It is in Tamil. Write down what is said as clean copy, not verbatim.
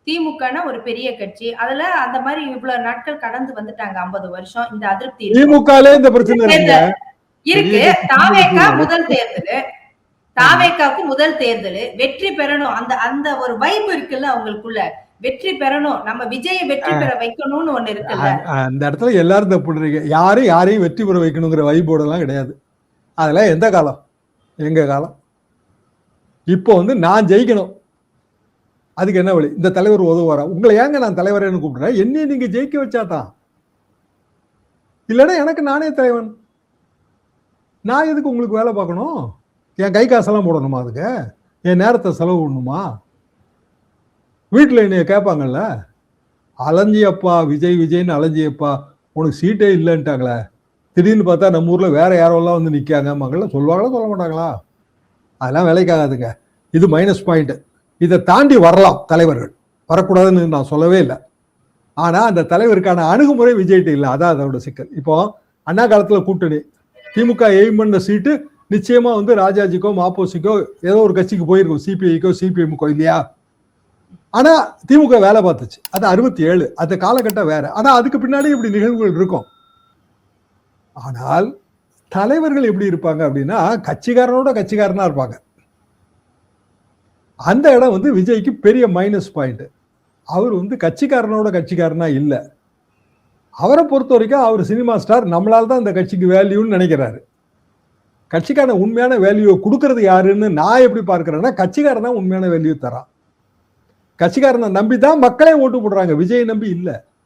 திமுகனா ஒரு பெரிய கட்சி. அதுல அந்த மாதிரி இவ்வளவு நாட்கள் கடந்து வந்துட்டாங்க. 50 வருஷம். இந்த அதிருப்தி திமுகலே இந்த பிரச்சனை இருக்கு. தாவேகா முதல் தேர்தல், தாவேகாவுக்கு முதல் தேர்தல் வெற்றி பெறணும். அந்த அந்த ஒரு வைப் இருக்குல்ல அவங்களுக்குள்ள, வெற்றி பெறணும், நம்ம விஜயை வெற்றி பெற வைக்கணும்னு ஒண்ணு இருக்குல்ல. அந்த இடத்துல எல்லாரும் தப்புடுறீங்க. யாரையும் வெற்றி பெற வைக்கணுங்கிற வைப்போட எல்லாம் கிடையாது. அதெல்லாம் எந்த காலம், எங்க காலம். இப்போ நான் ஜெயிக்கணும், அதுக்கு என்ன வழி? இந்த தலைவர் உதவுவாரா? உங்களை ஏங்க நான் தலைவரேன்னு கூப்பிடுறேன்? என்னையும் நீங்க ஜெயிக்க வச்சாதான், இல்லைன்னா எனக்கு நானே தலைவன். நான் எதுக்கு உங்களுக்கு வேலை பார்க்கணும்? என் கை காசெல்லாம் போடணுமா? அதுக்கு என் நேரத்தை செலவு பண்ணணுமா? வீட்டில் என்னைய கேட்பாங்கல்ல, அலைஞ்சியப்பா விஜய் விஜய்னு அலைஞ்சியப்பா, உனக்கு சீட்டே இல்லைன்ட்டாங்களே, திடீர்னு பார்த்தா நம்ம ஊர்ல வேற யாரெல்லாம் நிற்காங்க மகள சொல்லுவாங்களா சொல்ல மாட்டாங்களா? அதெல்லாம் வேலைக்காகாதுங்க. இது மைனஸ் பாயிண்ட். இதை தாண்டி வரலாம் தலைவர்கள், வரக்கூடாதுன்னு நான் சொல்லவே இல்லை. ஆனா அந்த தலைவருக்கான அணுகுமுறை விஜய்கிட்ட இல்லை. அதான் அதோட சிக்கல். இப்போ அண்ணா காலத்துல கூட்டணி, திமுக எய்ம் பண்ண சீட்டு நிச்சயமா ராஜாஜிக்கோ மாப்போசிக்கோ ஏதோ ஒரு கட்சிக்கு போயிருக்கும், சிபிஐக்கோ சிபிஎம்க்கோ, இல்லையா? ஆனா திமுக வேலை பார்த்துச்சு. அது 67, அந்த காலகட்டம் வேற. ஆனா அதுக்கு பின்னாடி இப்படி நிகழ்வுகள் இருக்கும். ஆனால் தலைவர்கள் எப்படி இருப்பாங்க அப்படின்னா, கட்சிக்காரனோட கட்சிக்காரனா இருப்பாங்க. அந்த இடம் விஜய்க்கு பெரிய மைனஸ் பாயிண்ட். அவர் கட்சிக்காரனோட கட்சிக்காரனா இல்லை. அவரை பொறுத்த வரைக்கும் அவர் சினிமா ஸ்டார், நம்மளால தான் இந்த கட்சிக்கு வேல்யூன்னு நினைக்கிறாரு. கட்சிக்கான உண்மையான வேல்யூவை கொடுக்கறது யாருன்னு நான் எப்படி பார்க்கிறேன்னா, கட்சிக்காரன் தான் உண்மையான வேல்யூ தரான். கட்சிக்காரனை நம்பி தான் மக்களே ஓட்டு போடுறாங்க, விஜய் நம்பி இல்லை.